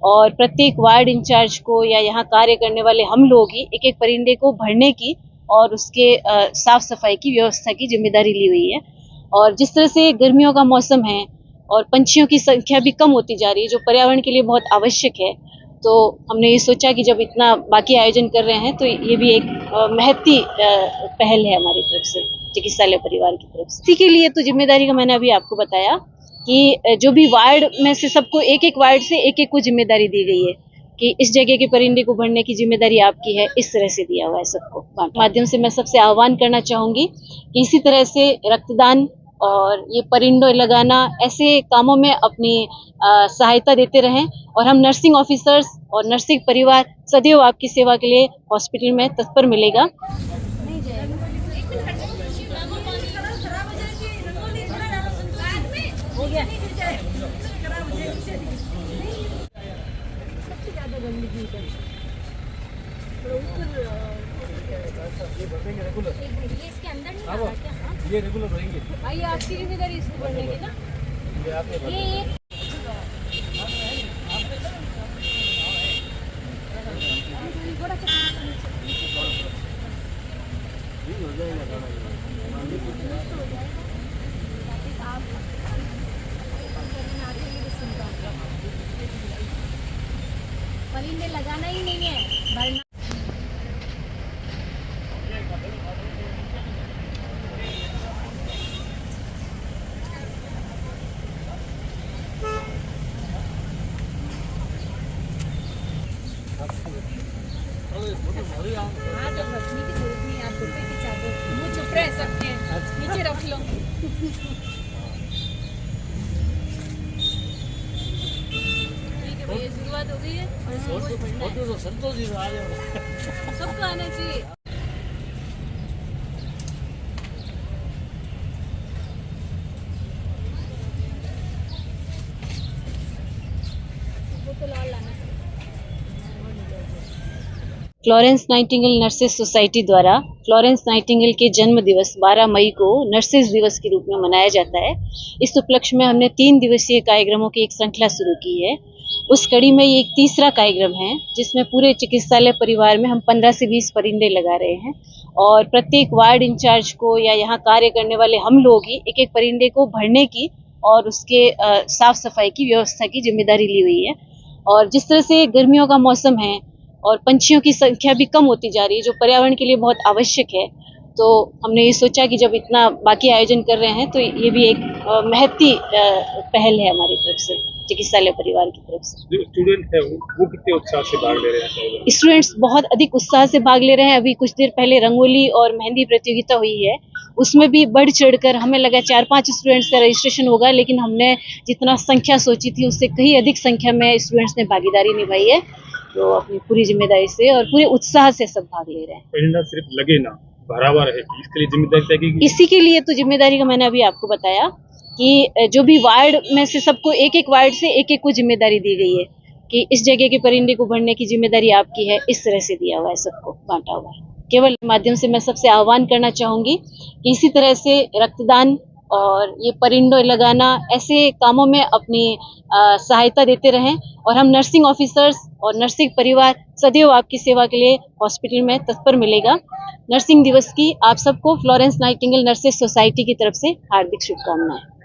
और प्रत्येक ward in charge को या यहाँ कार्य करने वाले हम लोग ही एक एक परिंदे को भरने की और उसके साफ सफाई की व्यवस्था की जिम्मेदारी ली हुई है। और जिस तरह से गर्मियों का मौसम है और पंछियों की संख्या भी कम होती जा रही है, जो पर्यावरण के लिए बहुत आवश्यक है, तो हमने ये सोचा कि जब इतना बाकी आयोजन कर रहे हैं तो ये भी एक महती पहल है हमारी तरफ से, चिकित्सालय परिवार की तरफ से। इसी के लिए तो जिम्मेदारी का मैंने अभी आपको बताया कि जो भी वार्ड में से सबको एक एक वार्ड से एक एक को जिम्मेदारी दी गई है कि इस जगह के परिंदे को भरने की जिम्मेदारी आपकी है, इस तरह से दिया हुआ है सबको। माध्यम से मैं सबसे आह्वान करना चाहूंगी कि इसी तरह से रक्तदान और ये परिंदे लगाना ऐसे कामों में अपनी सहायता देते रहें। और हम नर्सिंग ऑफिसर्स और नर्सिंग परिवार सदैव आपकी सेवा के लिए हॉस्पिटल में तत्पर मिलेगा। इसके अंदर नहीं ये रेगुलर रहेंगे भाई, आपकी जिम्मेदारी इसको भरने की ना। ये परिंदे लगाना ही नहीं है, भरना। हाँ, तो रखने की जरूरत नहीं, आप रुपए की चादर मुँह चुप रह सकते हैं, नीचे रख लो। ठीक है भैया, शुरुआत हो गई है और संतोष जी आ रहे सबको आना चाहिए। वो तो लाल लाना। फ्लोरेंस नाइटिंगेल नर्सेज सोसाइटी द्वारा फ्लोरेंस नाइटिंगेल के जन्म दिवस 12 मई को नर्सेज दिवस के रूप में मनाया जाता है। इस उपलक्ष्य में हमने 3 दिवसीय कार्यक्रमों की एक श्रृंखला शुरू की है। उस कड़ी में ये एक तीसरा कार्यक्रम है जिसमें पूरे चिकित्सालय परिवार में हम 15 से 20 परिंदे लगा रहे हैं और प्रत्येक वार्ड इंचार्ज को या यहाँ कार्य करने वाले हम लोग ही एक एक परिंदे को भरने की और उसके साफ सफाई की व्यवस्था की जिम्मेदारी ली हुई है। और जिस तरह से गर्मियों का मौसम है और पंछियों की संख्या भी कम होती जा रही है, जो पर्यावरण के लिए बहुत आवश्यक है, तो हमने ये सोचा कि जब इतना बाकी आयोजन कर रहे हैं तो ये भी एक महती पहल है हमारी तरफ से, चिकित्सालय परिवार की तरफ से। जो स्टूडेंट है वो कितने उत्साह से भाग ले रहे हैं? स्टूडेंट्स बहुत अधिक उत्साह से भाग ले रहे हैं। अभी कुछ देर पहले रंगोली और मेहंदी प्रतियोगिता हुई है, उसमें भी बढ़ चढ़कर हमें लगा 4-5 स्टूडेंट्स का रजिस्ट्रेशन होगा, लेकिन हमने जितना संख्या सोची थी उससे कहीं अधिक संख्या में स्टूडेंट्स ने भागीदारी निभाई है। तो अपनी पूरी जिम्मेदारी से और पूरे उत्साह से सब भाग ले रहे हैं। परिंदा सिर्फ लगे ना, बराबर है, इसके लिए जिम्मेदारी तय की। इसी के लिए तो जिम्मेदारी का मैंने अभी आपको बताया कि जो भी वार्ड में से सबको एक एक वार्ड से एक एक को जिम्मेदारी दी गई है कि इस जगह के परिंदे को भरने की जिम्मेदारी आपकी है, इस तरह से दिया हुआ है, सबको बांटा हुआ है। केवल माध्यम से मैं सबसे आह्वान करना चाहूंगी कि इसी तरह से रक्तदान और ये परिंदे लगाना ऐसे कामों में अपनी सहायता देते रहें। और हम नर्सिंग ऑफिसर्स और नर्सिंग परिवार सदैव आपकी सेवा के लिए हॉस्पिटल में तत्पर मिलेगा। नर्सिंग दिवस की आप सबको फ्लोरेंस नाइटिंगेल नर्सेज सोसाइटी की तरफ से हार्दिक शुभकामनाएं।